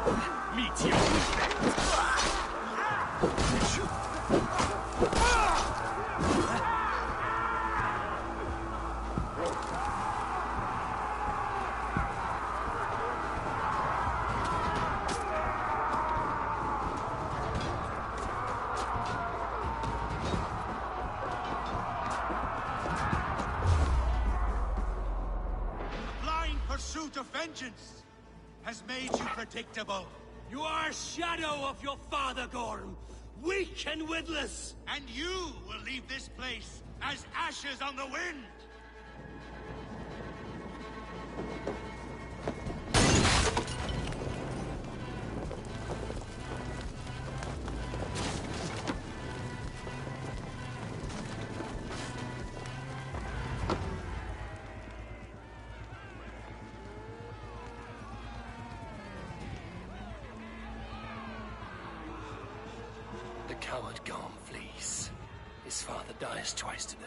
Meet your pursuit of vengeance has made you predictable. You are a shadow of your father, Gorm. Weak and witless. And you will leave this place as ashes on the wind. The coward Gorm flees. His father dies twice today.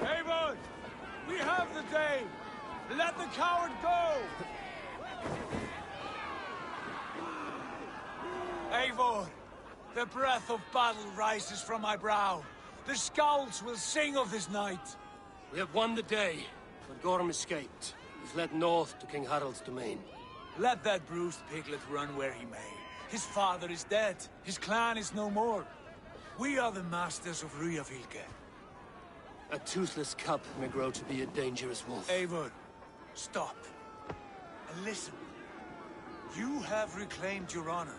Eivor! We have the day! Let the coward go! Eivor, the breath of battle rises from my brow. The scouts will sing of this night. We have won the day, but Gorm escaped. He fled north to King Harald's domain. Let that bruised piglet run where he may. His father is dead. His clan is no more. We are the masters of Ryjavilke. A toothless cub may grow to be a dangerous wolf. Eivor, stop. And listen. You have reclaimed your honor.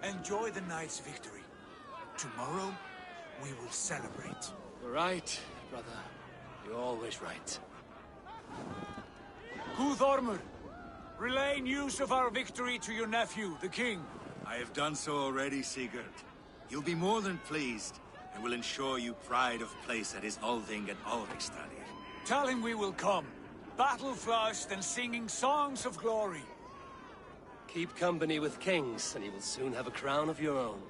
Enjoy the night's victory. Tomorrow, we will celebrate. You're right, brother. You're always right. Guthormur, relay news of our victory to your nephew, the king. I have done so already, Sigurd. He'll be more than pleased, and will ensure you pride of place at his Althing and Ulrichstadir. Tell him we will come, battle-flushed and singing songs of glory. Keep company with kings, and you will soon have a crown of your own.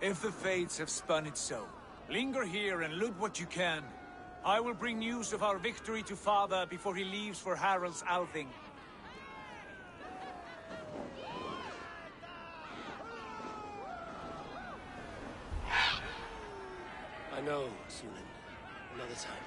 If the fates have spun it so, linger here and loot what you can. I will bring news of our victory to father before he leaves for Harald's Althing. I know, Sunan. Another time.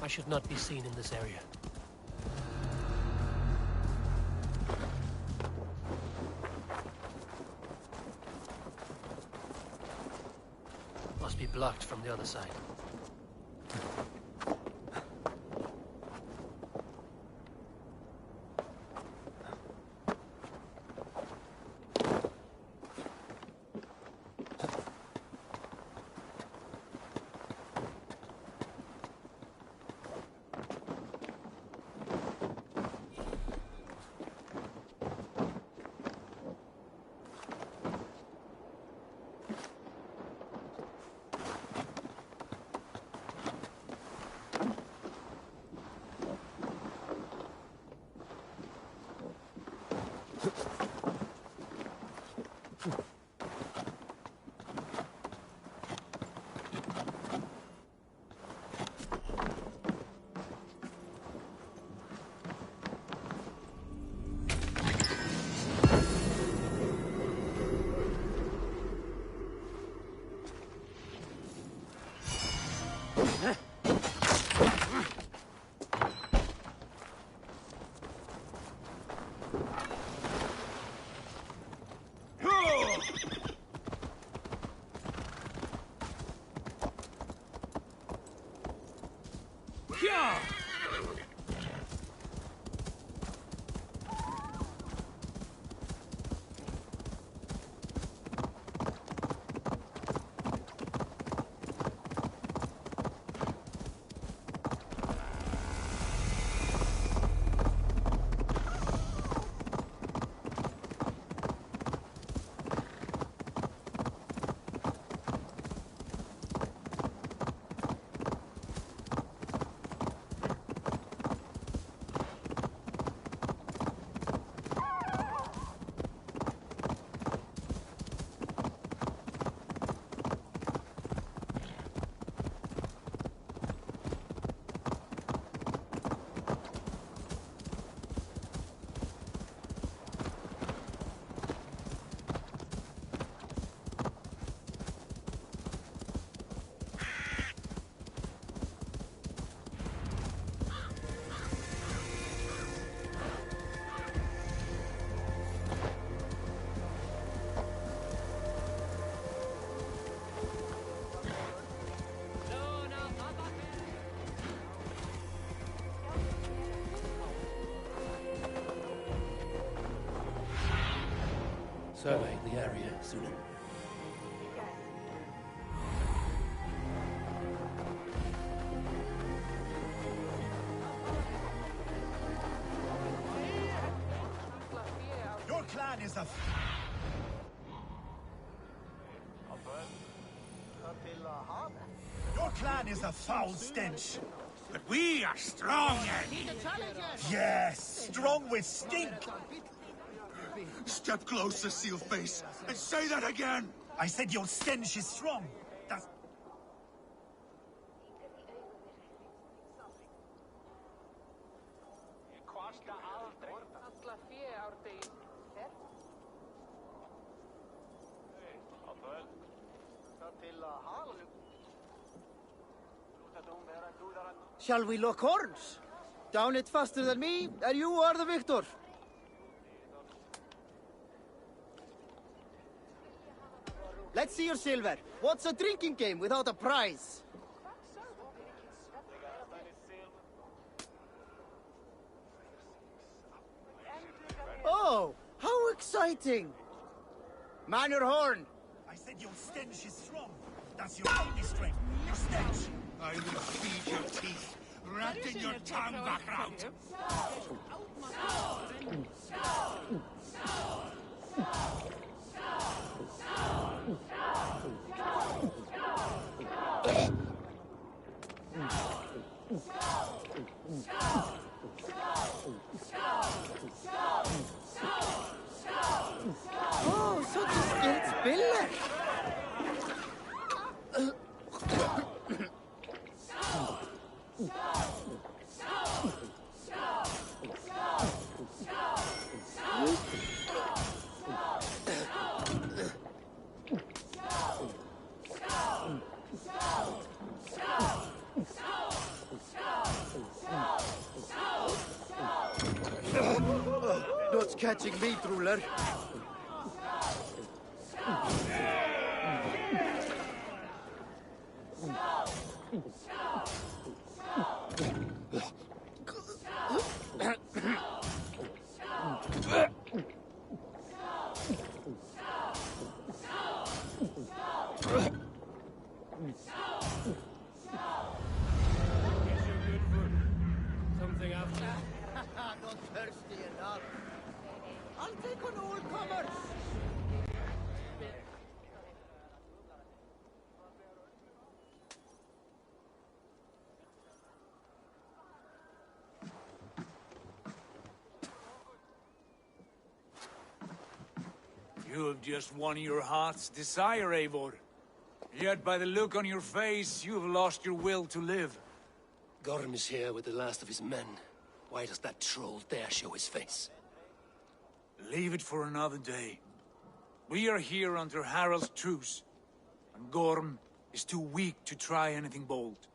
I should not be seen in this area. Must be blocked from the other side. Survey the area soon. Your clan is a... Your clan is a foul stench. But we are strong and... Yes, strong with stink. Step closer, Sealface, and say that again! I said your stench is strong. That's... Shall we lock horns? Down it faster than me, and you are the victor. Let's see your silver. What's a drinking game without a prize? Oh, how exciting! Man your horn! I said your stench is strong. That's your only strength. Your stench. I will feed your teeth, ratting your tongue back out. Oh, such a skilled spiller! catching me, ruler. Something after. Not thirsty enough. I'll take on all comers. You have just won your heart's desire, Eivor. Yet by the look on your face, you have lost your will to live. Gorm is here with the last of his men. Why does that troll dare show his face? Leave it for another day. We are here under Harald's truce, and Gorm is too weak to try anything bold.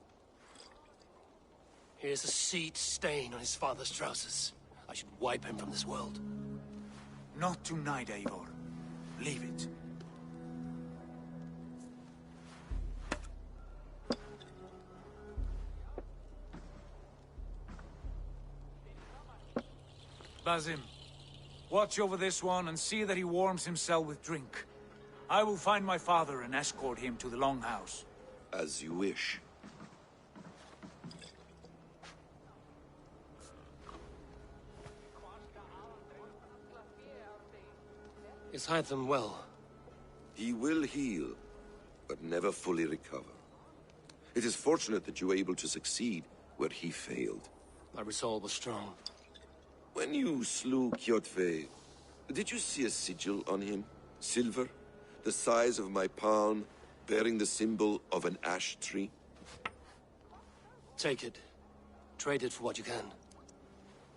Here's a seed stain on his father's trousers. I should wipe him from this world. Not tonight, Eivor. Leave it. Basim, watch over this one and see that he warms himself with drink. I will find my father and escort him to the Longhouse. As you wish. Is Hytham well? He will heal, but never fully recover. It is fortunate that you were able to succeed where he failed. My resolve was strong. When you slew Kjotve, did you see a sigil on him? Silver, the size of my palm, bearing the symbol of an ash tree? Take it. Trade it for what you can.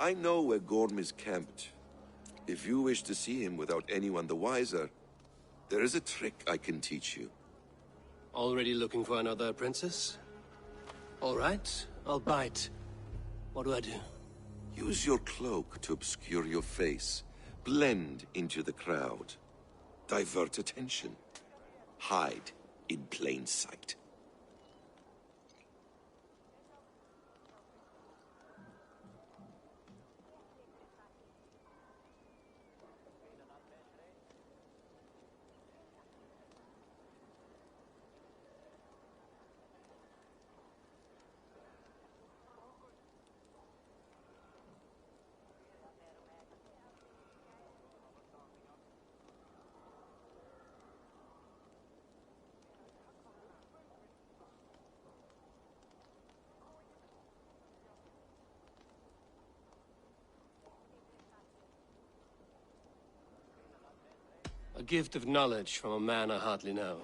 I know where Gorm is camped. If you wish to see him without anyone the wiser, there is a trick I can teach you. Already looking for another princess? All right, I'll bite. What do I do? Use your cloak to obscure your face. Blend into the crowd. Divert attention. Hide in plain sight. A gift of knowledge from a man I hardly know.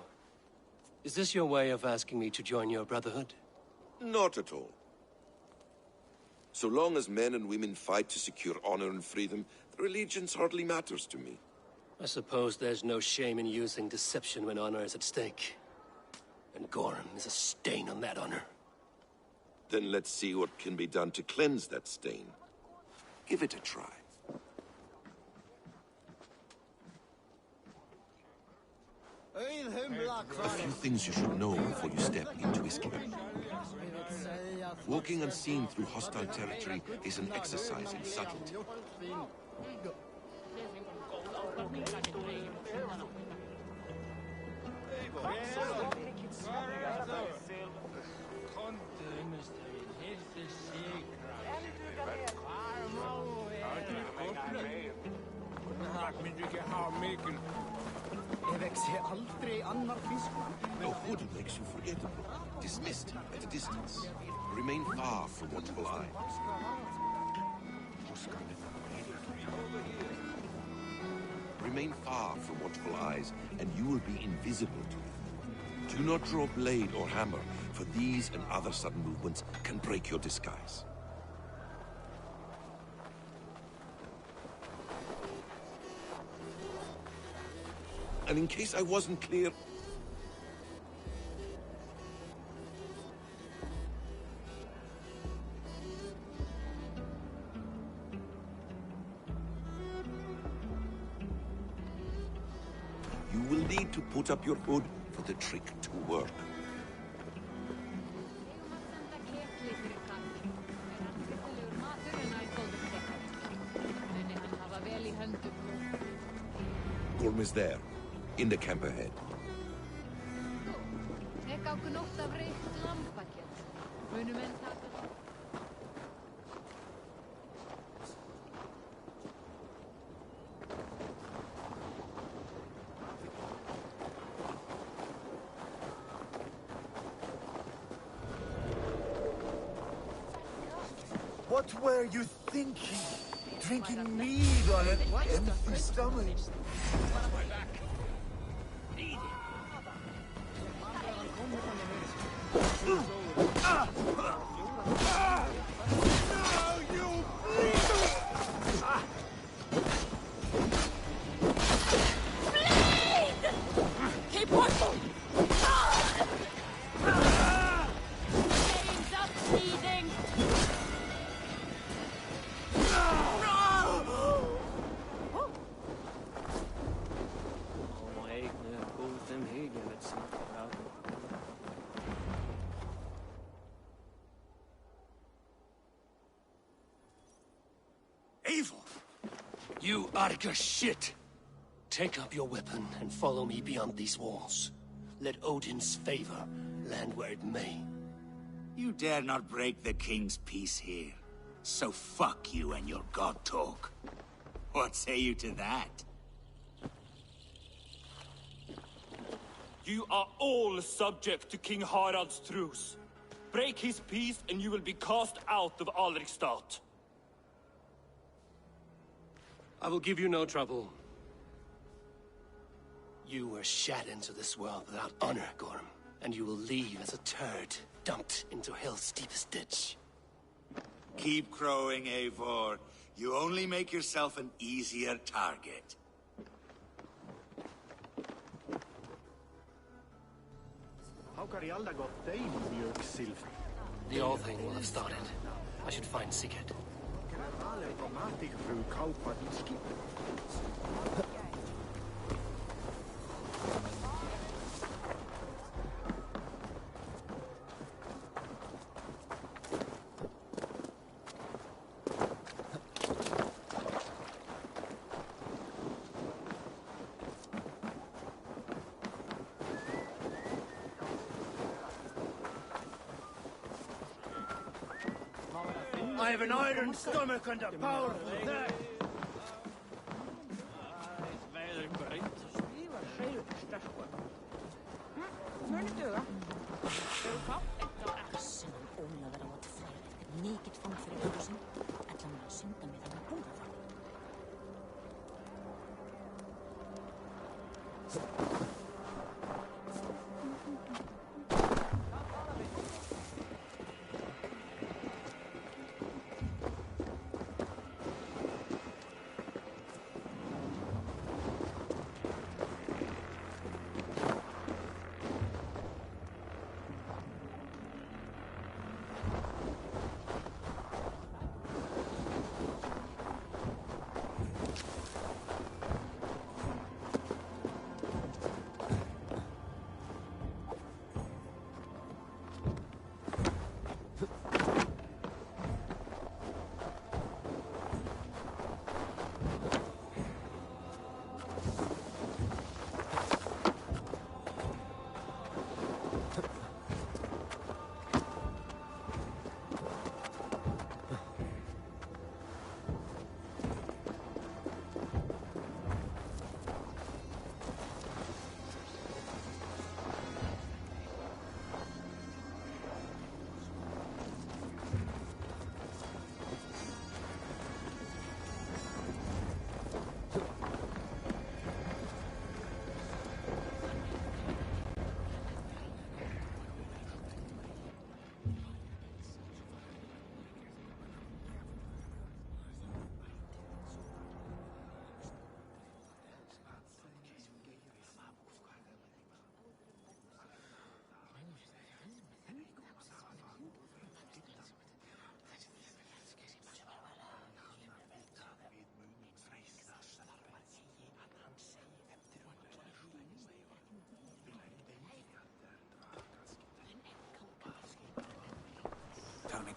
Is this your way of asking me to join your brotherhood? Not at all. So long as men and women fight to secure honor and freedom, their allegiance hardly matters to me. I suppose there's no shame in using deception when honor is at stake. And Gorm is a stain on that honor. Then let's see what can be done to cleanse that stain. Give it a try. A few things you should know before you step into Iskir. Walking unseen through hostile territory is an exercise in subtlety. No hood makes you forgettable. Dismissed at a distance. Remain far from watchful eye. Remain far from watchful eyes, and you will be invisible to them. Do not draw blade or hammer, for these and other sudden movements can break your disguise. And in case I wasn't clear, need to put up your hood for the trick to work. Gorm is there, in the camp ahead. What were you thinking? Drinking mead on an empty stomach? You Arga shit! Take up your weapon and follow me beyond these walls. Let Odin's favor land where it may. You dare not break the king's peace here. So fuck you and your god talk. What say you to that? You are all subject to King Harald's truce. Break his peace and you will be cast out of Alrikstad. I will give you no trouble. You were shat into this world without honor, Gorm, and you will leave as a turd, dumped into hell's deepest ditch. Keep crowing, Eivor. You only make yourself an easier target. The old thing will have started. I should find Sigurd. I have an iron stomach and a powerful neck.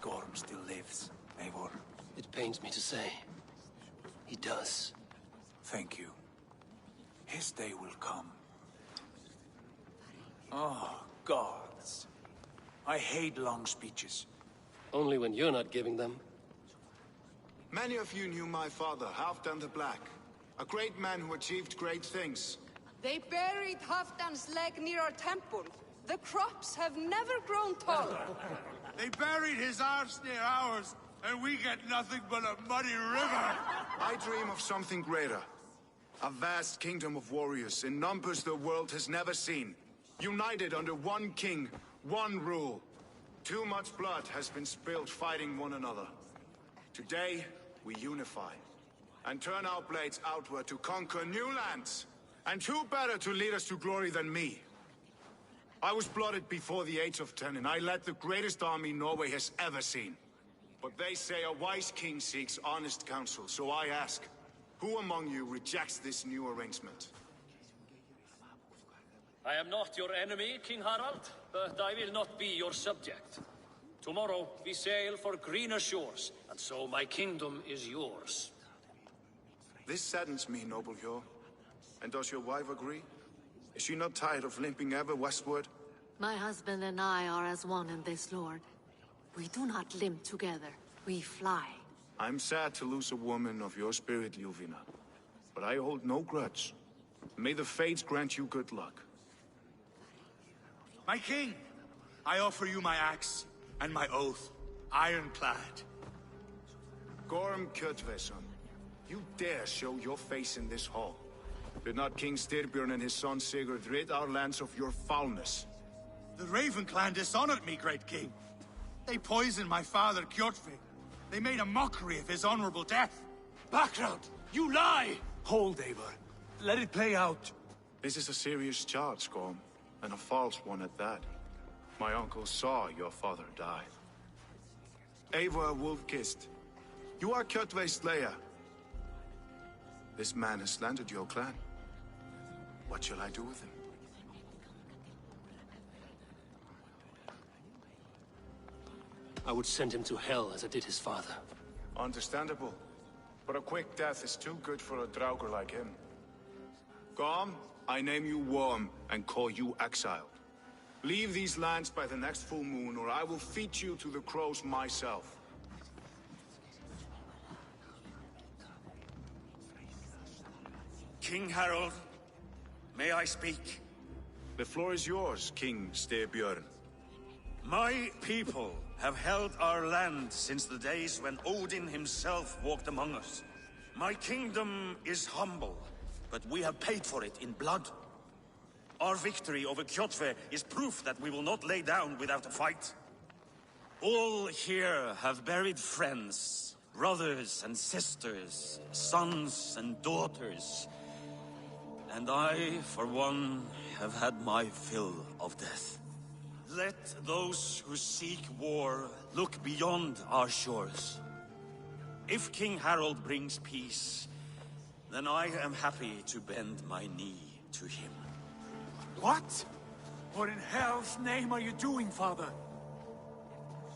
Gorm still lives, Eivor. It pains me to say. He does. Thank you. His day will come. Oh, gods. I hate long speeches. Only when you're not giving them. Many of you knew my father, Halfdan the Black. A great man who achieved great things. They buried Halfdan's leg near our temple. The crops have never grown taller. They buried his arse near ours, and we get nothing but a muddy river. I dream of something greater. A vast kingdom of warriors in numbers the world has never seen. United under one king, one rule. Too much blood has been spilled fighting one another. Today, we unify. And turn our blades outward to conquer new lands. And who better to lead us to glory than me? I was blooded before the age of 10, and I led the greatest army Norway has ever seen. But they say a wise king seeks honest counsel, so I ask, who among you rejects this new arrangement? I am not your enemy, King Harald, but I will not be your subject. Tomorrow we sail for greener shores, and so my kingdom is yours. This saddens me, noble Hjor. And does your wife agree? Is she not tired of limping ever westward? My husband and I are as one in this, Lord. We do not limp together. We fly. I'm sad to lose a woman of your spirit, Ljuvina. But I hold no grudge. May the fates grant you good luck. My king, I offer you my axe and my oath, ironclad. Gorm Kjotveson, you dare show your face in this hall. Did not King Styrbjörn and his son Sigurd rid our lands of your foulness? The Raven clan dishonored me, great king. They poisoned my father, Kjotve. They made a mockery of his honorable death. Background! You lie! Hold, Eivor. Let it play out. This is a serious charge, Gorm, and a false one at that. My uncle saw your father die. Eivor Wolf-Kissed, you are Kjotve's slayer. This man has slandered your clan. What shall I do with him? I would send him to hell as I did his father. Understandable. But a quick death is too good for a Draugr like him. Gorm, I name you Worm and call you exiled. Leave these lands by the next full moon, or I will feed you to the crows myself. King Harold, may I speak? The floor is yours, King Styrbjörn. My people have held our land since the days when Odin himself walked among us. My kingdom is humble, but we have paid for it in blood. Our victory over Kjotve is proof that we will not lay down without a fight. All here have buried friends, brothers and sisters, sons and daughters. And I, for one, have had my fill of death. Let those who seek war look beyond our shores. If King Harold brings peace, then I am happy to bend my knee to him. What? What in hell's name are you doing, father?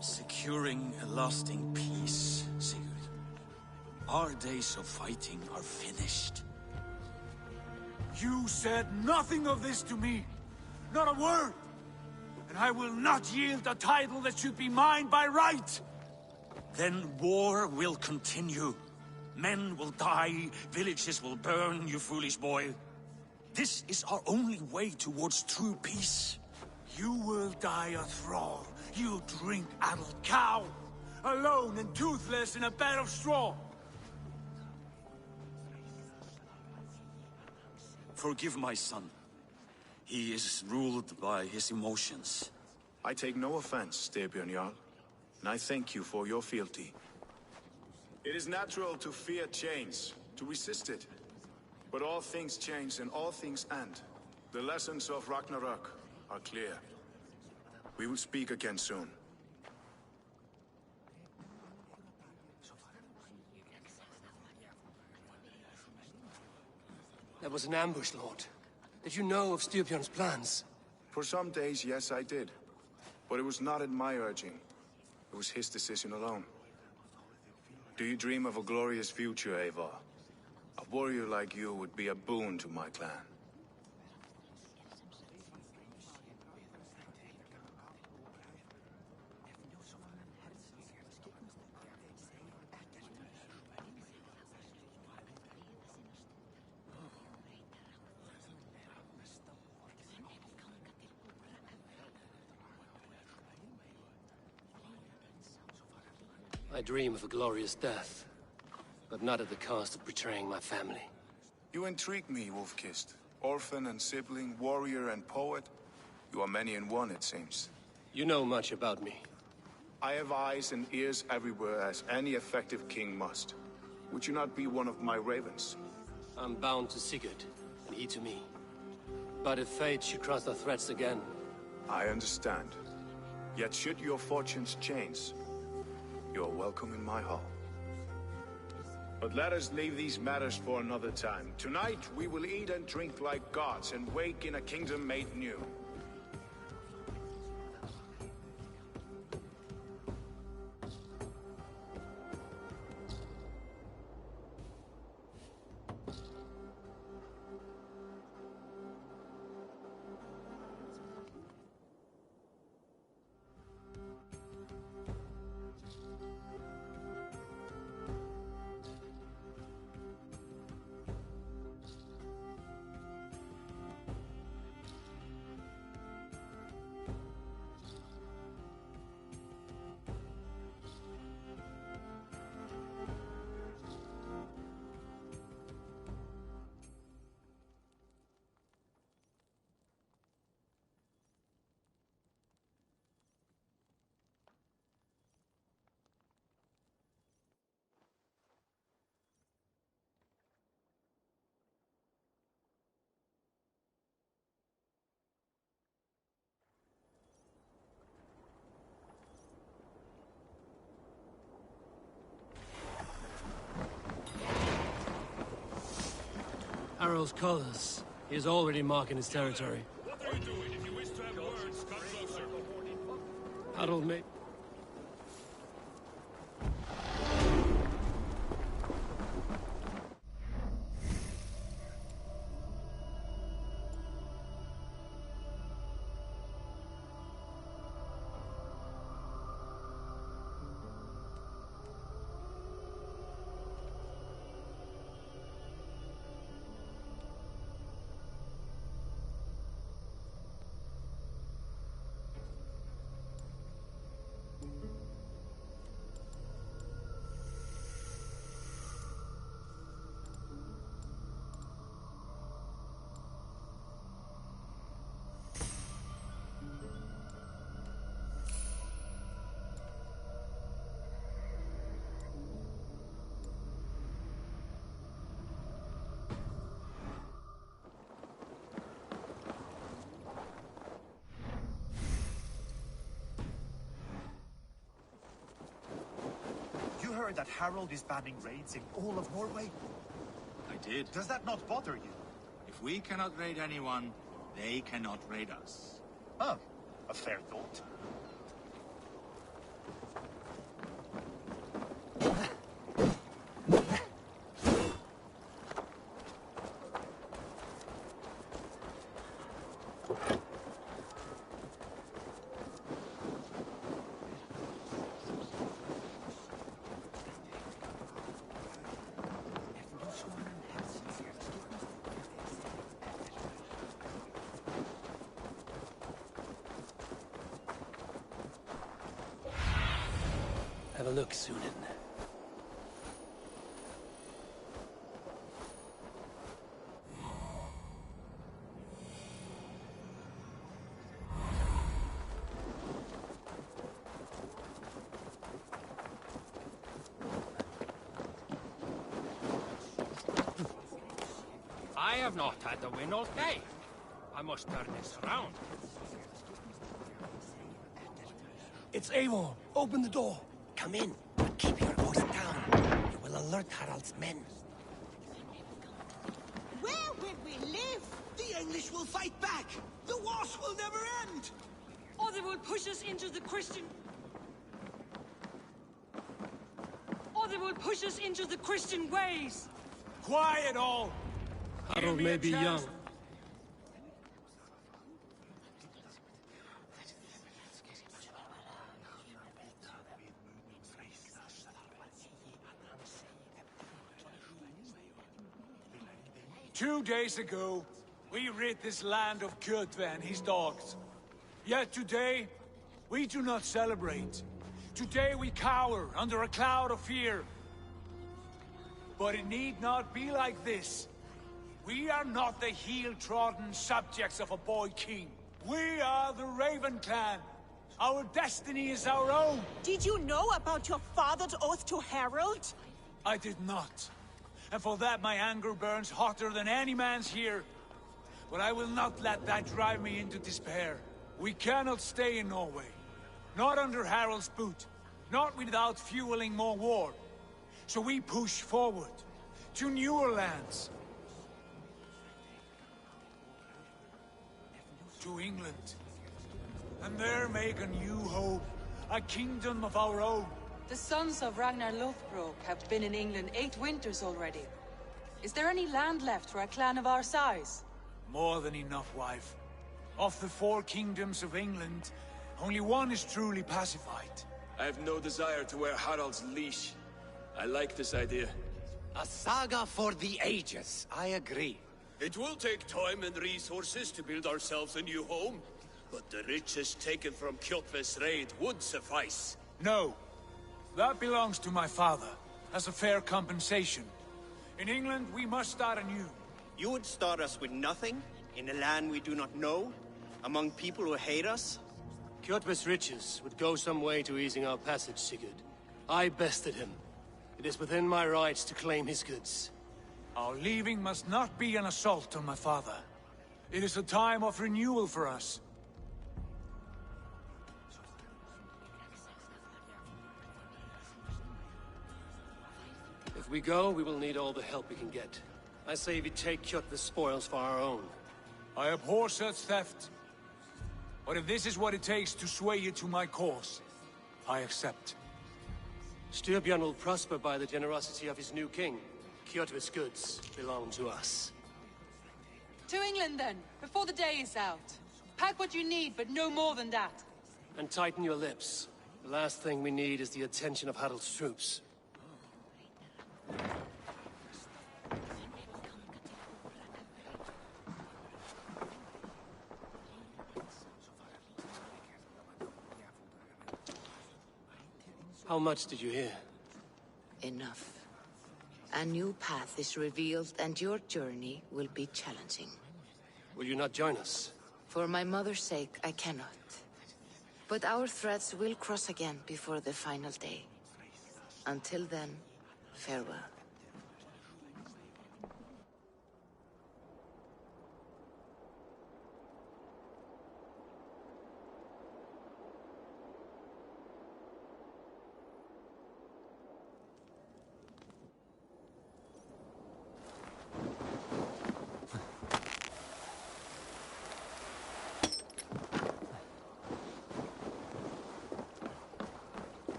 Securing a lasting peace, Sigurd. Our days of fighting are finished. You said nothing of this to me. Not a word. And I will not yield a title that should be mine by right. Then war will continue. Men will die, villages will burn, you foolish boy. This is our only way towards true peace. You will die a thrall. You drink-addled cow. Alone and toothless in a bed of straw. Forgive my son. He is ruled by his emotions. I take no offense, Styrbjörn Jarl, and I thank you for your fealty. It is natural to fear change, to resist it. But all things change and all things end. The lessons of Ragnarok are clear. We will speak again soon. That was an ambush, Lord. Did you know of Styrbjörn's plans? For some days, yes, I did. But it was not at my urging. It was his decision alone. Do you dream of a glorious future, Eivor? A warrior like you would be a boon to my clan. I dream of a glorious death, but not at the cost of betraying my family. You intrigue me, Wolf-Kissed. Orphan and sibling, warrior and poet. You are many in one, it seems. You know much about me. I have eyes and ears everywhere, as any effective king must. Would you not be one of my ravens? I'm bound to Sigurd, and he to me. But if fate should cross our threats again... I understand. Yet should your fortunes change, you are welcome in my hall. But let us leave these matters for another time. Tonight, we will eat and drink like gods and wake in a kingdom made new. Harald's colors. He is already marking his territory. What are you doing? If you wish to have words, come closer. Harald may... You heard that Harald is banning raids in all of Norway? I did. Does that not bother you? If we cannot raid anyone, they cannot raid us. Huh. A fair thought. Have a look, Sunan. I have not had the win all day. I must turn this around. It's Eivor. Open the door. Come in, but keep your voice down. You will alert Harald's men. Where will we live? The English will fight back! The wars will never end! Or they will push us into the Christian... will push us into the Christian ways. Quiet all! Harold may be young. 2 days ago, we rid this land of Kjotve and his dogs. Yet today, we do not celebrate. Today we cower under a cloud of fear. But it need not be like this. We are not the heel-trodden subjects of a boy king. We are the Raven clan. Our destiny is our own. Did you know about your father's oath to Harold? I did not. And for that my anger burns hotter than any man's here. But I will not let that drive me into despair. We cannot stay in Norway. Not under Harald's boot. Not without fueling more war. So we push forward. To newer lands. To England. And there make a new hope. A kingdom of our own. The sons of Ragnar Lothbrok have been in England 8 winters already. Is there any land left for a clan of our size? More than enough, wife. Of the 4 kingdoms of England, only one is truly pacified. I have no desire to wear Harald's leash. I like this idea. A saga for the ages, I agree. It will take time and resources to build ourselves a new home, but the riches taken from Kjotve's raid would suffice. No. That belongs to my father, as a fair compensation. In England, we must start anew. You would start us with nothing? In a land we do not know? Among people who hate us? Kjotve's riches would go some way to easing our passage, Sigurd. I bested him. It is within my rights to claim his goods. Our leaving must not be an assault on my father. It is a time of renewal for us. If we go, we will need all the help we can get. I say we take Kjotve's spoils for our own. I abhor such theft. But if this is what it takes to sway you to my cause, I accept. Styrbjörn will prosper by the generosity of his new king. Kjotve's goods belong to us. To England then, before the day is out. Pack what you need, but no more than that. And tighten your lips. The last thing we need is the attention of Harald's troops. How much did you hear? Enough. A new path is revealed and your journey will be challenging. Will you not join us? For my mother's sake, I cannot. But our threads will cross again before the final day. Until then, farewell.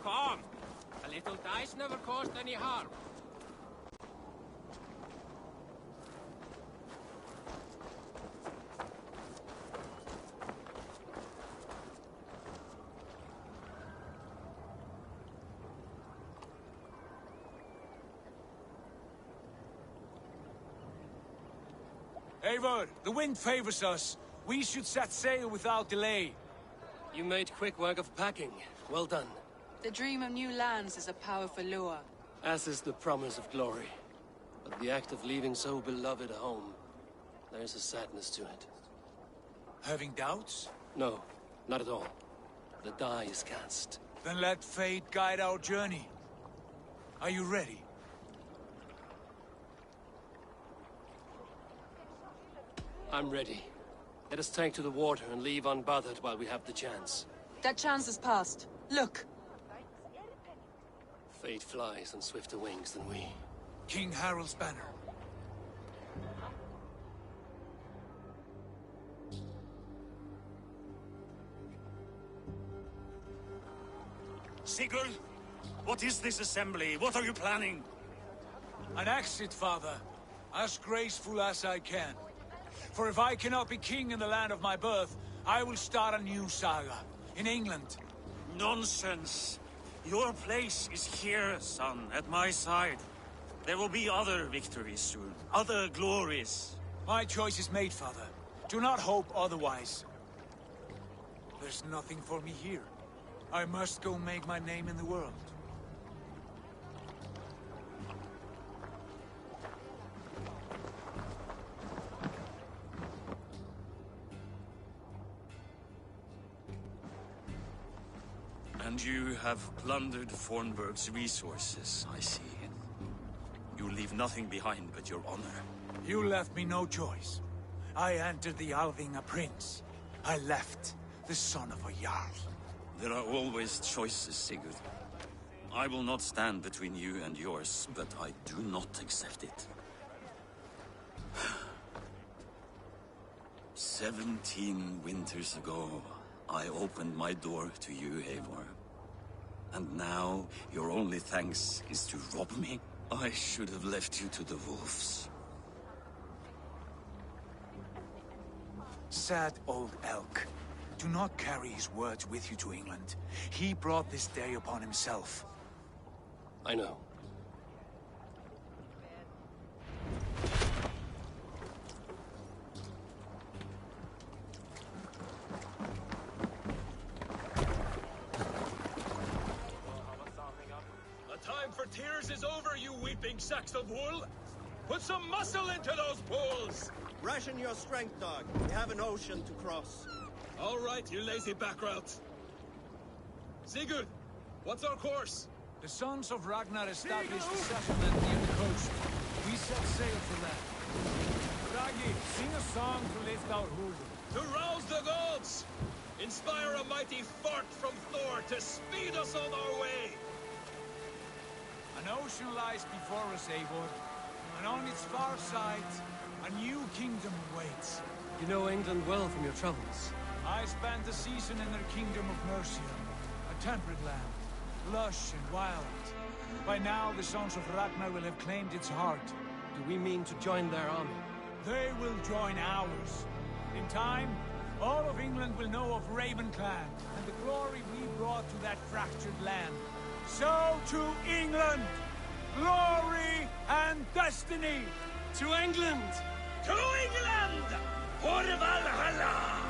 Come! A little dice never caused any harm. Eivor, the wind favors us. We should set sail without delay. You made quick work of packing. Well done. The dream of new lands is a powerful lure. As is the promise of glory. But the act of leaving so beloved a home, there's a sadness to it. Having doubts? No, not at all. The die is cast. Then let fate guide our journey. Are you ready? I'm ready. Let us take to the water and leave unbothered while we have the chance. That chance is past. Look! Fate flies on swifter wings than we. King Harald's banner. Sigurd, what is this assembly? What are you planning? An exit, father. As graceful as I can. For if I cannot be king in the land of my birth, I will start a new saga. In England. Nonsense. Your place is here, son, at my side. There will be other victories soon. Other glories. My choice is made, father. Do not hope otherwise. There's nothing for me here. I must go make my name in the world. And you have plundered Fornburg's resources, I see. You leave nothing behind but your honor. You left me no choice. I entered the Alving a prince. I left the son of a Jarl. There are always choices, Sigurd. I will not stand between you and yours, but I do not accept it. 17 winters ago, I opened my door to you, Eivor. And now, your only thanks is to rob me? I should have left you to the wolves. Sad old elk. Do not carry his words with you to England. He brought this day upon himself. I know. The time for tears is over, you weeping sacks of wool! Put some muscle into those bulls! Ration your strength, dog. We have an ocean to cross. All right, you lazy backrout. Sigurd, what's our course? The sons of Ragnar established a settlement near the coast. We set sail for that. Ragi, sing a song to lift our hood. To rouse the gods! Inspire a mighty fart from Thor to speed us on our way! An ocean lies before us, Eivor. And on its far side, a new kingdom awaits. You know England well from your travels. I spent a season in their kingdom of Mercia, a temperate land, lush and wild. By now, the sons of Ragnar will have claimed its heart. Do we mean to join their army? They will join ours. In time, all of England will know of Ravenclan and the glory we brought to that fractured land. So to England! Glory and destiny! To England! To England! For Valhalla!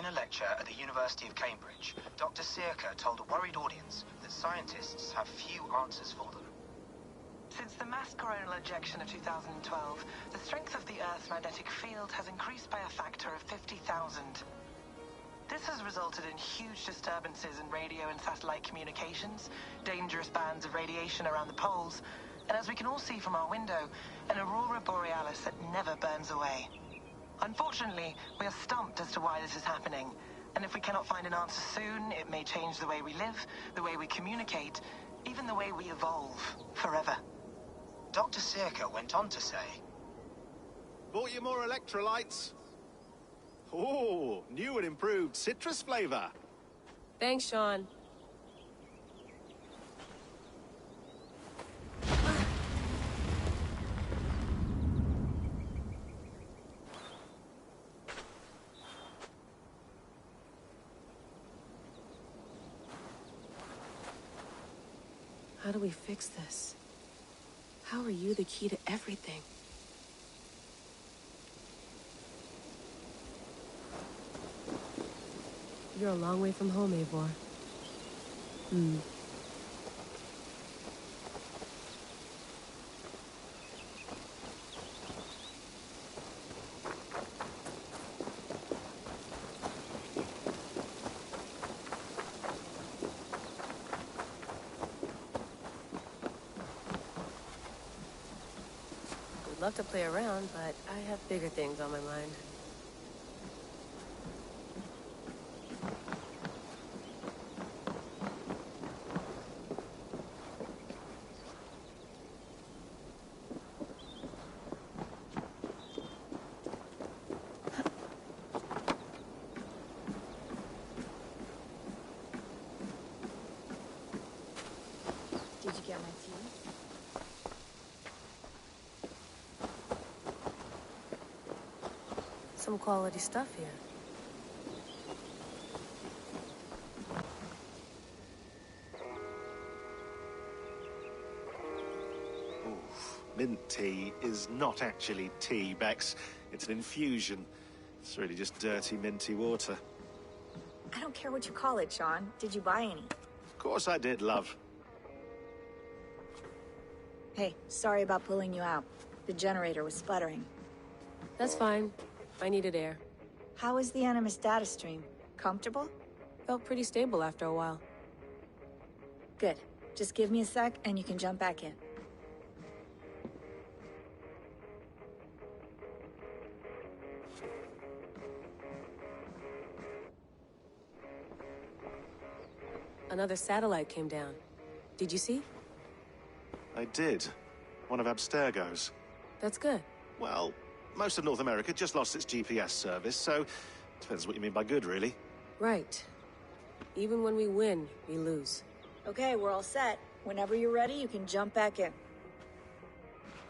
a lecture at the University of Cambridge, Dr. Circa told a worried audience that scientists have few answers for them. Since the mass coronal ejection of 2012, the strength of the Earth's magnetic field has increased by a factor of 50,000. This has resulted in huge disturbances in radio and satellite communications, dangerous bands of radiation around the poles, and as we can all see from our window, an aurora borealis that never burns away. Unfortunately, we are stumped as to why this is happening, and if we cannot find an answer soon, it may change the way we live, the way we communicate, even the way we evolve, forever. Dr. Circa went on to say, "Bought you more electrolytes? Oh, new and improved citrus flavor." Thanks, Sean. How do we fix this? How are you the key to everything? You're a long way from home, Eivor. Would love to play around, but I have bigger things on my mind. Did you get my tea? Some quality stuff here. Mint tea is not actually tea, Bex. It's an infusion. It's really just dirty, minty water. I don't care what you call it, Sean. Did you buy any? Of course I did, love. Hey, sorry about pulling you out. The generator was sputtering. That's fine. I needed air. How is the Animus data stream? Comfortable? Felt pretty stable after a while. Good. Just give me a sec and you can jump back in. Another satellite came down. Did you see? I did. One of Abstergo's. That's good. Well, most of North America just lost its GPS service, so depends what you mean by good, really. Right. Even when we win, we lose. Okay, we're all set. Whenever you're ready, you can jump back in.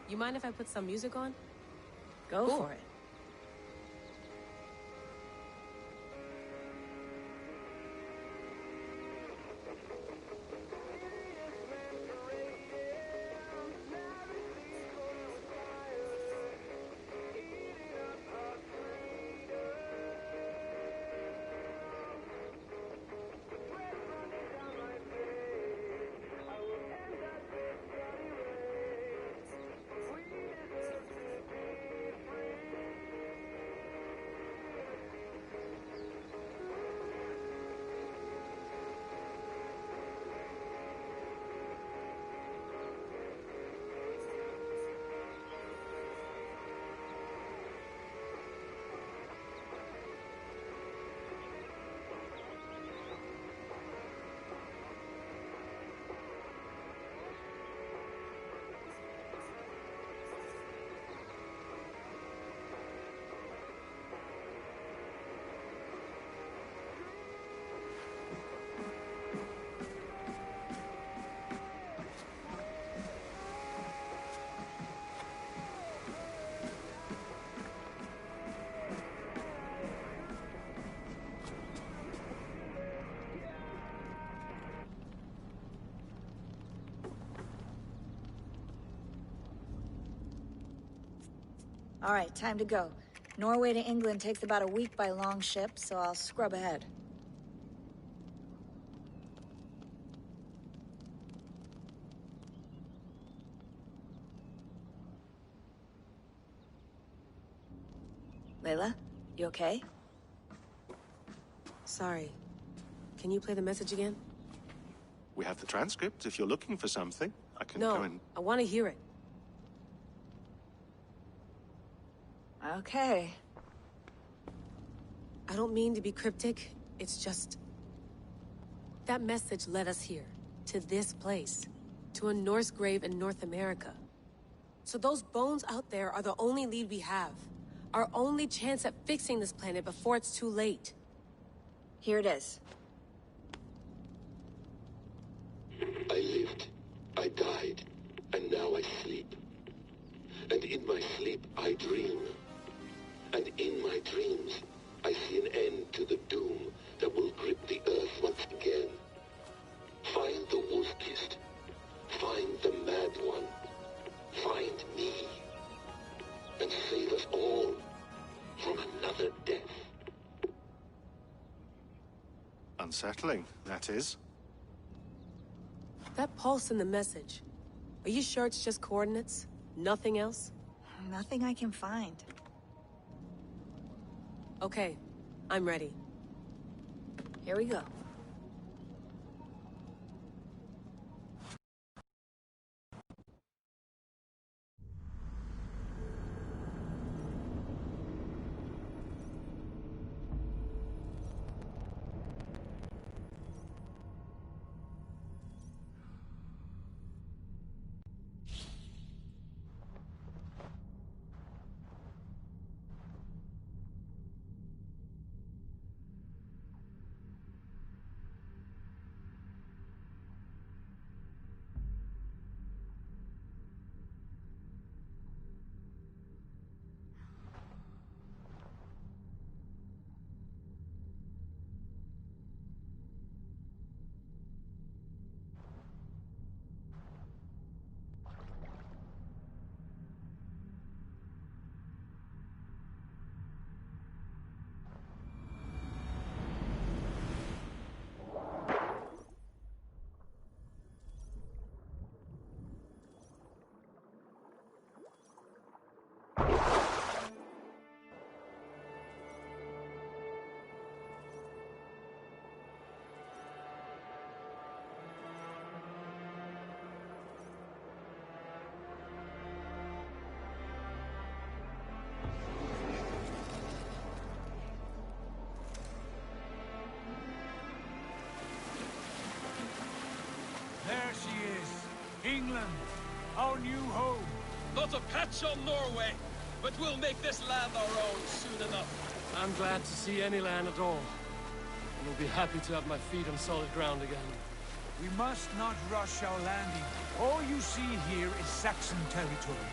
You mind if I put some music on? Go for it. All right, time to go. Norway to England takes about a week by long ship, so I'll scrub ahead. Layla, you okay? Sorry. Can you play the message again? We have the transcript. If you're looking for something, I can No, go and... I want to hear it. Okay. I don't mean to be cryptic. It's just... that message led us here. To this place. To a Norse grave in North America. So those bones out there are the only lead we have. Our only chance at fixing this planet before it's too late. Here it is. I lived, I died, and now I sleep. And in my sleep I dream. And in my dreams I see an end to the doom that will grip the earth once again. Find the wolf-kissed. Find the mad one. Find me. And save us all from another death. Unsettling, that is. That pulse in the message. Are you sure it's just coordinates? Nothing else? Nothing I can find. Okay, I'm ready. Here we go. There she is. England, our new home. Not a patch on Norway, but we'll make this land our own soon enough. I'm glad to see any land at all. And will be happy to have my feet on solid ground again. We must not rush our landing. All you see here is Saxon territory.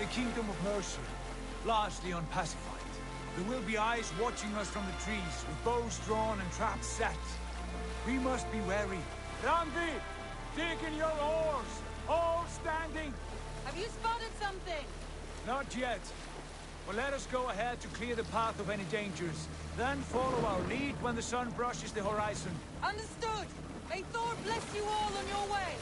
The Kingdom of Mercia, largely unpacified. There will be eyes watching us from the trees, with bows drawn and traps set. We must be wary. Randi! Dig in your oars! All standing! Have you spotted something? Not yet. But let us go ahead to clear the path of any dangers. Then follow our lead when the sun brushes the horizon. Understood. May Thor bless you all on your way.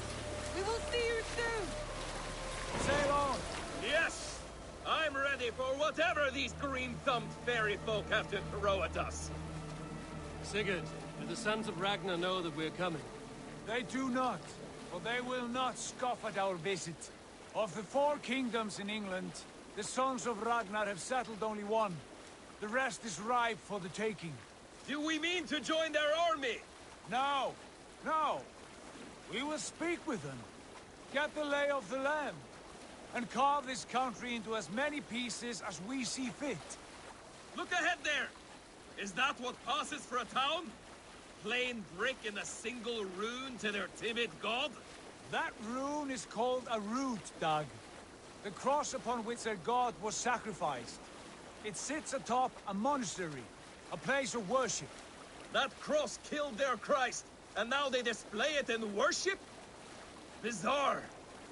We will see you soon. Sail on. Yes! I'm ready for whatever these green-thumbed fairy folk have to throw at us. Sigurd, do the sons of Ragnar know that we're coming? They do not, but they will not scoff at our visit. Of the 4 kingdoms in England, the sons of Ragnar have settled only one. The rest is ripe for the taking. Do we mean to join their army? No, no. We will speak with them, get the lay of the land, and carve this country into as many pieces as we see fit. Look ahead there! Is that what passes for a town? Plain brick in a single rune to their timid god? That rune is called a root, Doug. The cross upon which their god was sacrificed. It sits atop a monastery, a place of worship. That cross killed their Christ, and now they display it in worship? Bizarre.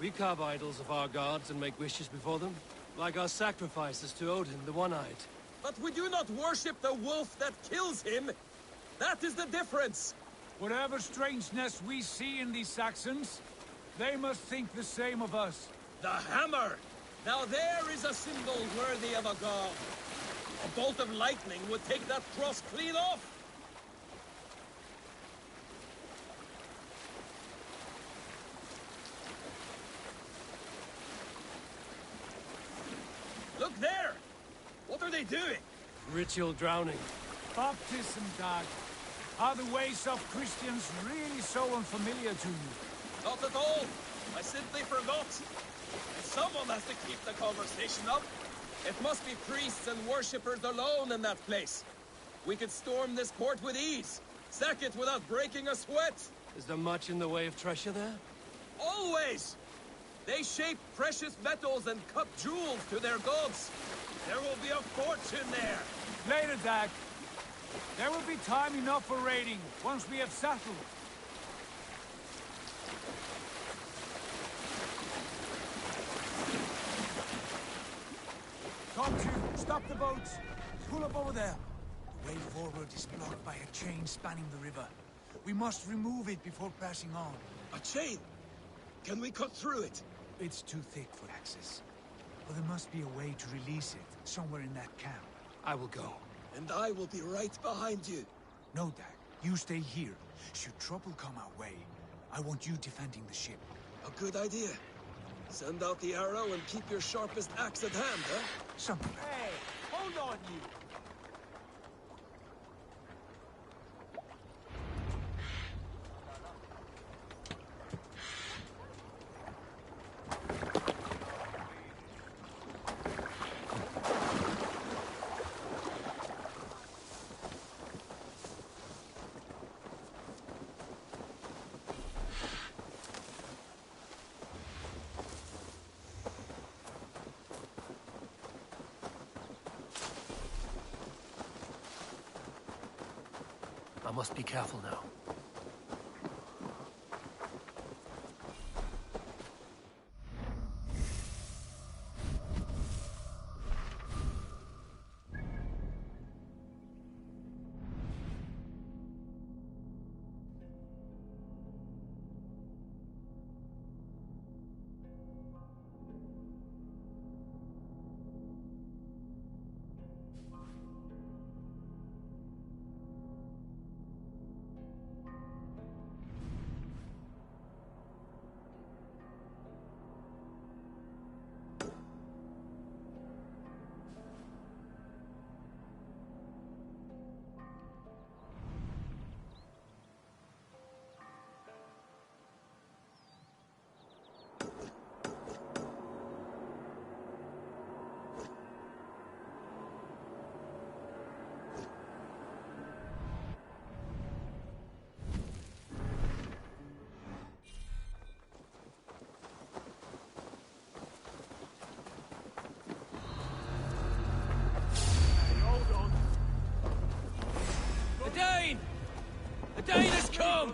We carve idols of our gods and make wishes before them, like our sacrifices to Odin, the One-Eyed. But we do not worship the wolf that kills him. That is the difference. Whatever strangeness we see in these Saxons, they must think the same of us. The hammer! Now there is a symbol worthy of a god. A bolt of lightning would take that cross clean off. Look there! What are they doing? Ritual drowning. Baptism, Dag. Are the ways of Christians really so unfamiliar to you? Not at all. I simply forgot. And someone has to keep the conversation up. It must be priests and worshippers alone in that place. We could storm this port with ease. Sack it without breaking a sweat. Is there much in the way of treasure there? Always! They shape precious metals and cut jewels to their gods. There will be a fortune there. Later, Dag. There will be time enough for raiding, once we have settled. Come to, stop the boats. Pull up over there. The way forward is blocked by a chain spanning the river. We must remove it before passing on. A chain? Can we cut through it? It's too thick for access. But there must be a way to release it, somewhere in that camp. I will go. And I will be right behind you. No, Dag. You stay here. Should trouble come our way, I want you defending the ship. A good idea. Send out the arrow and keep your sharpest axe at hand, huh? Something. Hey, hold on, you. I must be careful now. The Dane has come!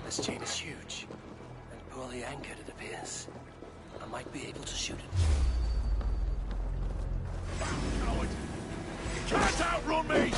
This chain is huge, and poorly anchored, it appears. I might be able to shoot it. Coward! You can't outrun me!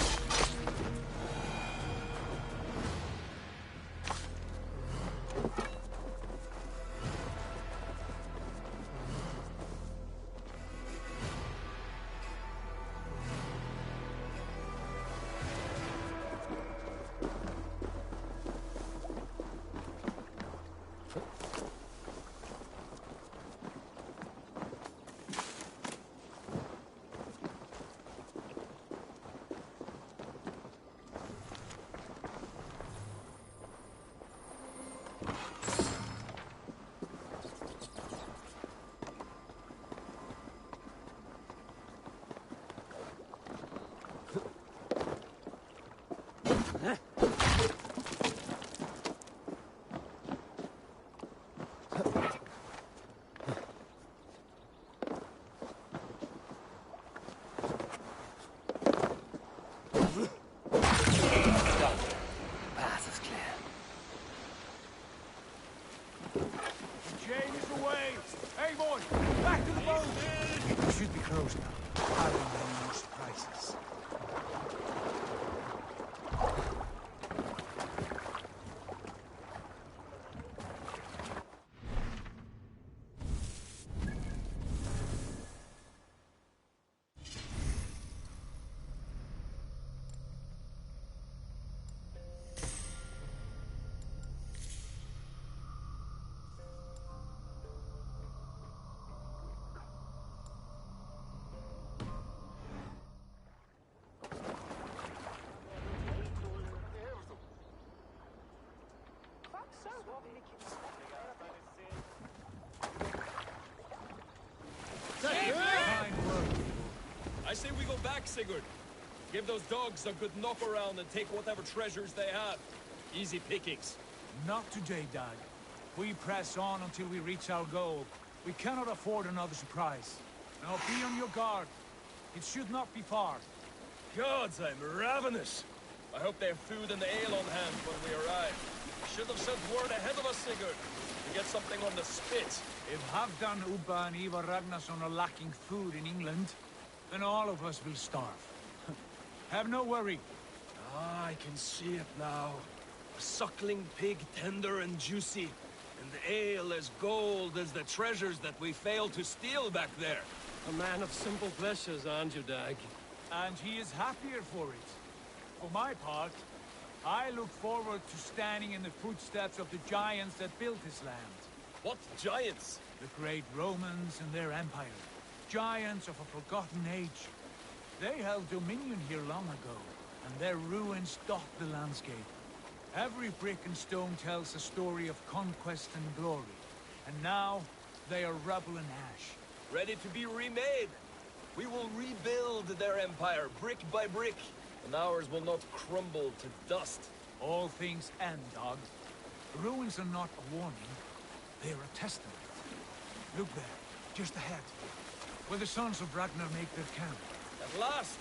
should be close now. I don't have any more surprises. I say we go back, Sigurd. Give those dogs a good knock around and take whatever treasures they have. Easy pickings. Not today, Dag. We press on until we reach our goal. We cannot afford another surprise. Now be on your guard. It should not be far. Gods, I'm ravenous. I hope they have food and ale on hand when we arrive. Should have sent word ahead of us, Sigurd. To get something on the spit. If Halfdan, Ubba and Ivar Ragnarsson are lacking food in England, then all of us will starve. Have no worry. Ah, I can see it now. A suckling pig, tender and juicy. And the ale as gold as the treasures that we failed to steal back there. A man of simple pleasures, aren't you, Dag? And he is happier for it. For my part, I look forward to standing in the footsteps of the giants that built this land. What giants? The great Romans and their empire. Giants of a forgotten age. They held dominion here long ago, and their ruins dot the landscape. Every brick and stone tells a story of conquest and glory. And now, they are rubble and ash. Ready to be remade. We will rebuild their empire, brick by brick. And ours will not crumble to dust. All things end, Dog. The ruins are not a warning. They are a testament. Look there, just ahead. Where the sons of Ragnar make their camp. At last!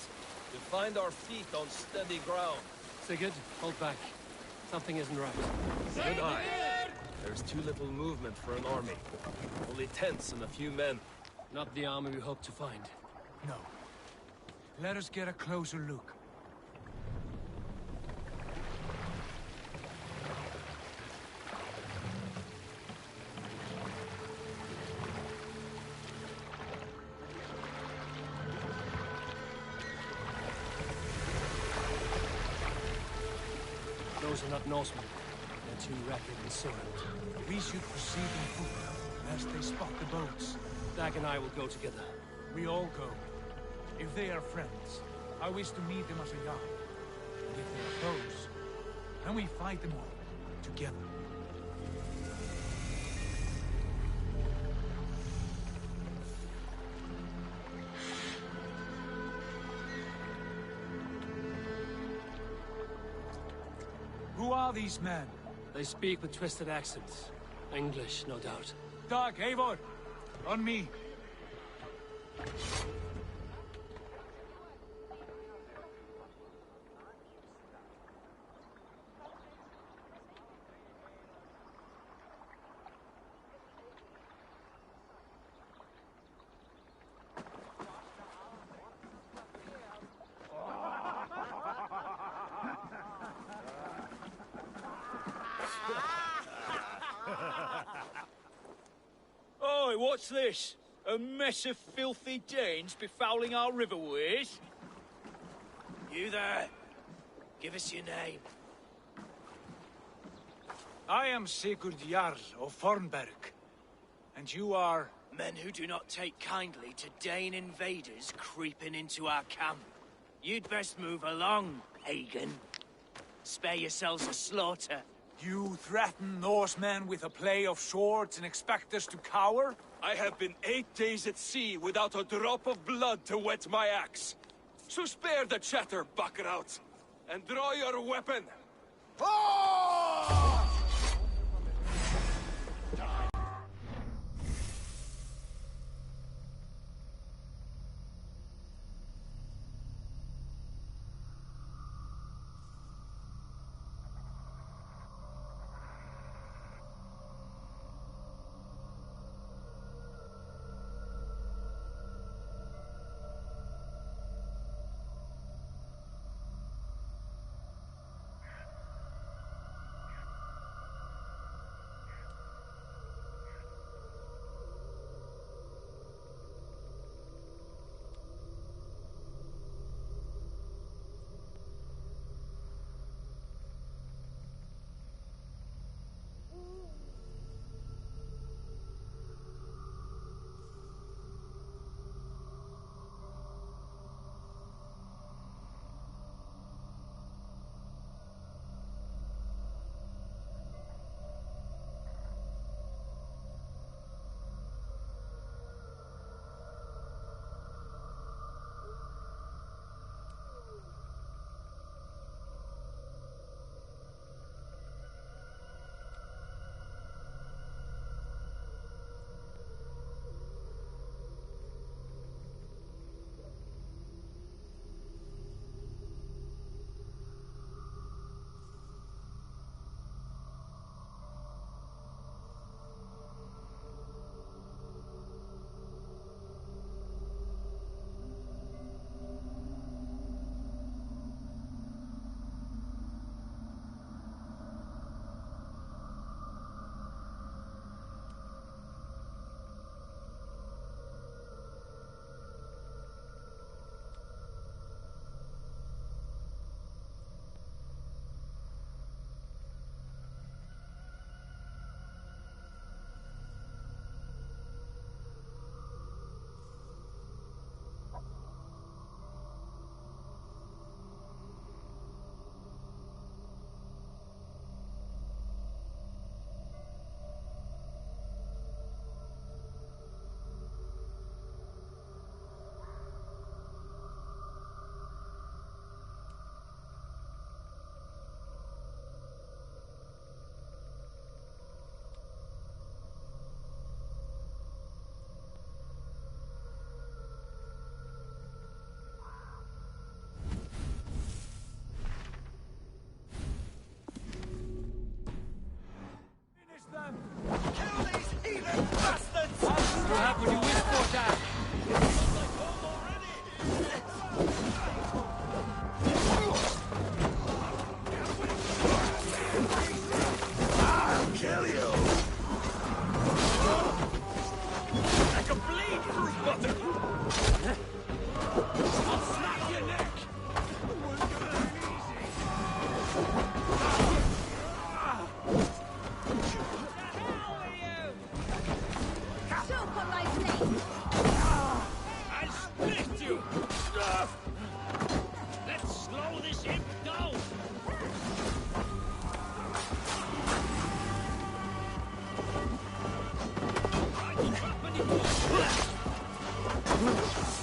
To find our feet on steady ground. Sigurd, hold back. Something isn't right. Good eye. There's too little movement for an army. Only tents and a few men. Not the army we hope to find. No. Let us get a closer look. Those are not Norsemen. They're too rapid and soiled. We should proceed on foot, lest they spot the boats. Dag and I will go together. We all go. If they are friends, I wish to meet them as a yard. And if they are foes, then we fight them all, together. Who are these men? They speak with twisted accents. English, no doubt. Dag, Eivor! On me! Oi, what's this? A mess of filthy Danes befouling our riverways? You there. Give us your name. I am Sigurd Jarl of Fornberg. And you are... Men who do not take kindly to Dane invaders creeping into our camp. You'd best move along, pagan. Spare yourselves a slaughter. You threaten Norsemen with a play of swords and expect us to cower? I have been 8 days at sea without a drop of blood to wet my axe. So spare the chatter, Buckerout, and draw your weapon. Bastards! You have what you wish for, Dad. I'll kill you! I can bleed through butter! I'll snap your neck! I'll split you! Let's slow this imp down!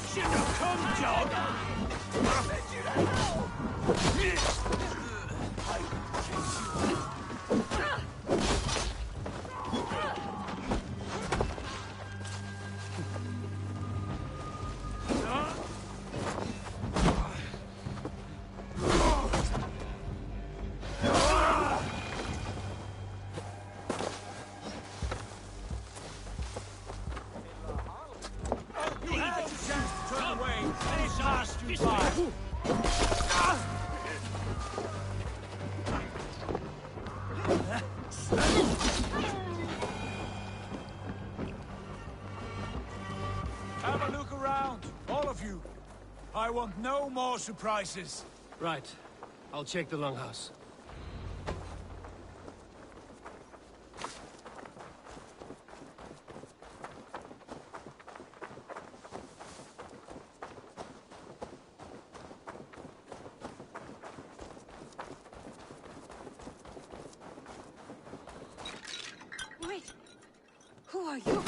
Should have come, John! Have a look around, all of you. I want no more surprises. Right. I'll check the longhouse. Wait! Who are you?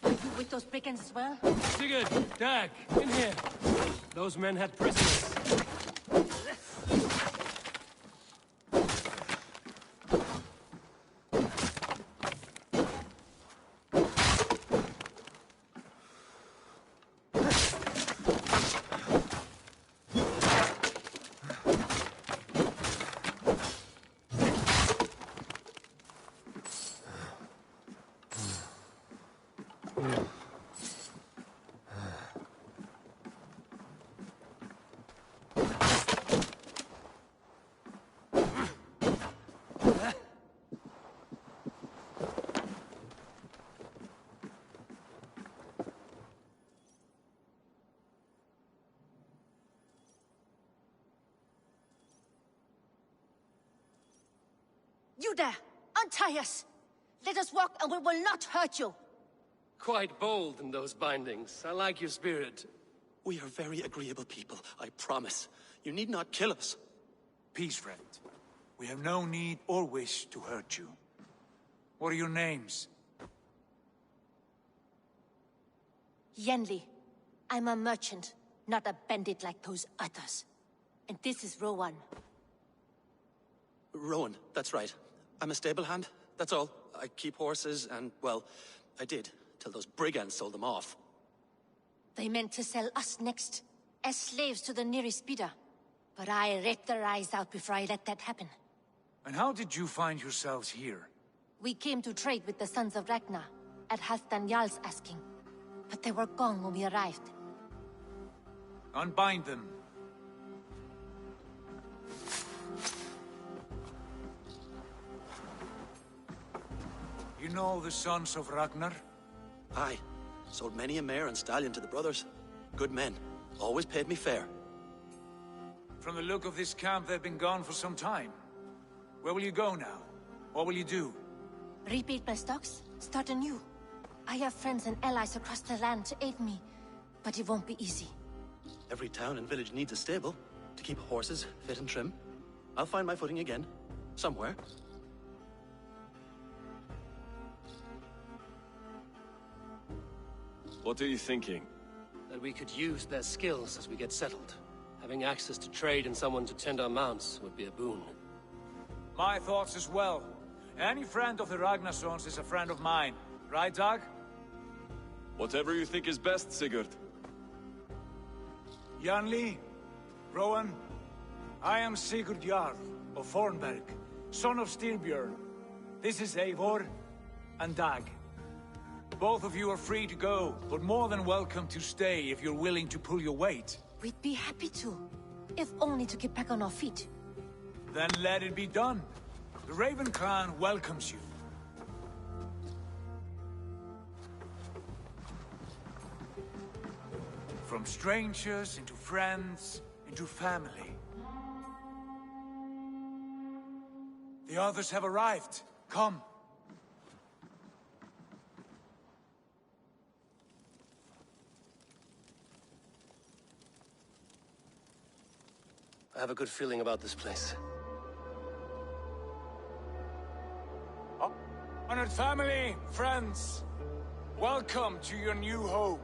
Are you with those brigands as well? Sigurd! Dag! In here! Those men had prisoners. You there! Untie us! Let us walk and we will not hurt you! Quite bold in those bindings. I like your spirit. We are very agreeable people, I promise. You need not kill us. Peace, friend. We have no need or wish to hurt you. What are your names? Yenli. I'm a merchant, not a bandit like those others. And this is Rowan. Rowan, that's right. I'm a stable hand, that's all. I keep horses and, well, I did, till those brigands sold them off. They meant to sell us next, as slaves to the nearest bidder. But I ripped their eyes out before I let that happen. And how did you find yourselves here? We came to trade with the Sons of Ragnar, at Halfdan Jarl's asking. But they were gone when we arrived. Unbind them. You know the Sons of Ragnar? Aye. Sold many a mare and stallion to the brothers. Good men. Always paid me fair. From the look of this camp, they've been gone for some time. Where will you go now? What will you do? Rebuild my stocks, start anew. I have friends and allies across the land to aid me, but it won't be easy. Every town and village needs a stable to keep horses fit and trim. I'll find my footing again. Somewhere. What are you thinking? That we could use their skills as we get settled. Having access to trade and someone to tend our mounts would be a boon. My thoughts as well. Any friend of the Ragnarsons is a friend of mine. Right, Dag? Whatever you think is best, Sigurd. Janli, Rowan, I am Sigurd Jarl of Fornberg, son of Styrbjörn. This is Eivor and Dag. Both of you are free to go, but more than welcome to stay if you're willing to pull your weight. We'd be happy to, if only to get back on our feet. Then let it be done. The Raven clan welcomes you. From strangers into friends, into family. The others have arrived. Come. I have a good feeling about this place. Honored family, friends, welcome to your new home.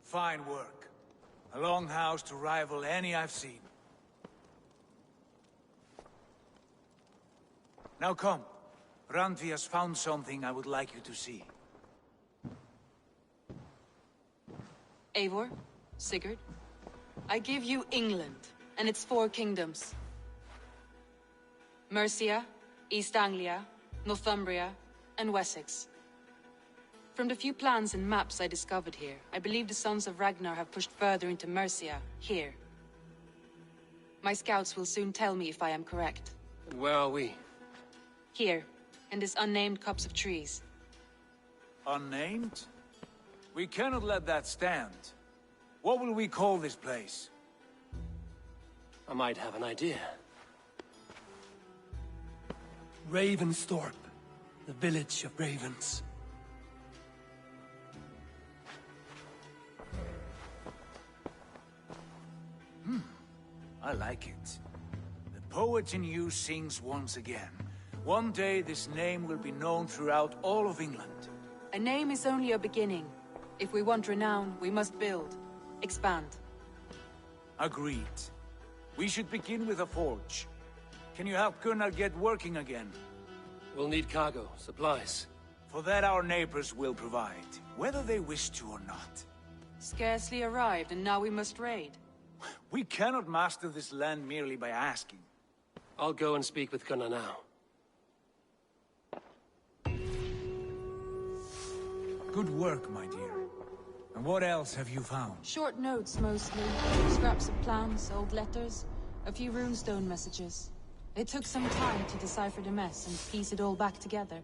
Fine work. A longhouse to rival any I've seen. Now come. Randvi has found something I would like you to see. Eivor, Sigurd, I give you England and its 4 kingdoms. Mercia, East Anglia, Northumbria, and Wessex. From the few plans and maps I discovered here, I believe the Sons of Ragnar have pushed further into Mercia, here. My scouts will soon tell me if I am correct. And where are we? Here, in this unnamed copse of trees. Unnamed? We cannot let that stand. What will we call this place? I might have an idea. Ravensthorpe, the village of ravens. I like it. The poet in you sings once again. One day this name will be known throughout all of England. A name is only a beginning. If we want renown, we must build. Expand. Agreed. We should begin with a forge. Can you help Gunnar get working again? We'll need cargo, supplies. For that our neighbors will provide, whether they wish to or not. Scarcely arrived, and now we must raid. We cannot master this land merely by asking. I'll go and speak with Gunnar now. Good work, my dear. And what else have you found? Short notes, mostly. Scraps of plans, old letters, a few runestone messages. It took some time to decipher the mess and piece it all back together.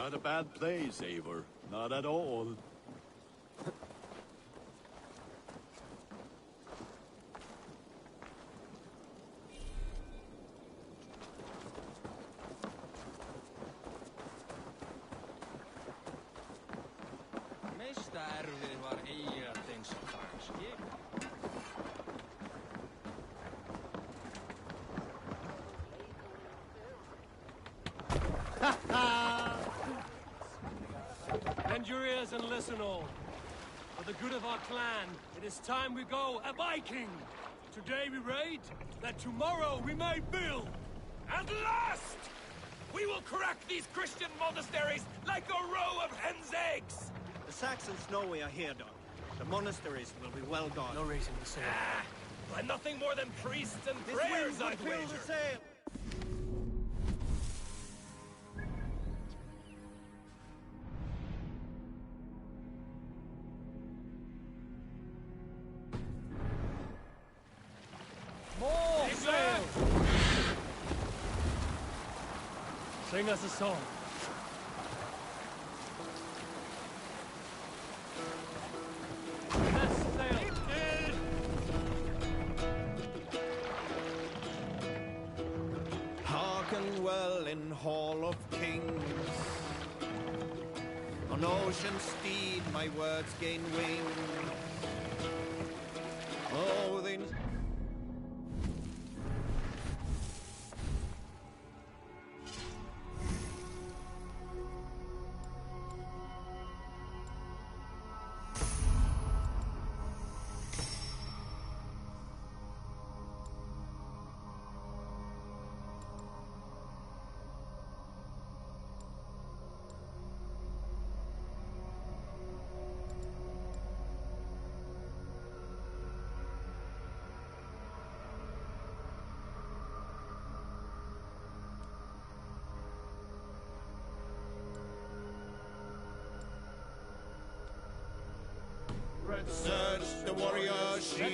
Not a bad place, Eivor. Not at all. Bend your ears and listen all. For the good of our clan, it is time we go a Viking. Today we raid, that tomorrow we may build. At last! We will crack these Christian monasteries like a row of hen's eggs! The Saxons know we are here, Don. The monasteries will be well guarded. No reason to say By nothing more than priests and This prayers, wind will I'd fill wager. the sail. More sail! Sing us a song. Hearken well in Hall of Kings. On ocean steed my words gain wing. Oh, they... Search the warrior shield.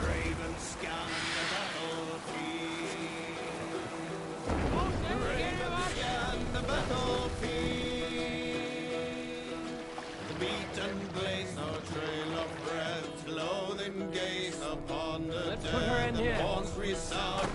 Raven scan the battlefield. Raven scan the battlefield. The beaten blaze, no trail of breath. Loathing gaze upon the dead. Let's put her in here. The horns resound.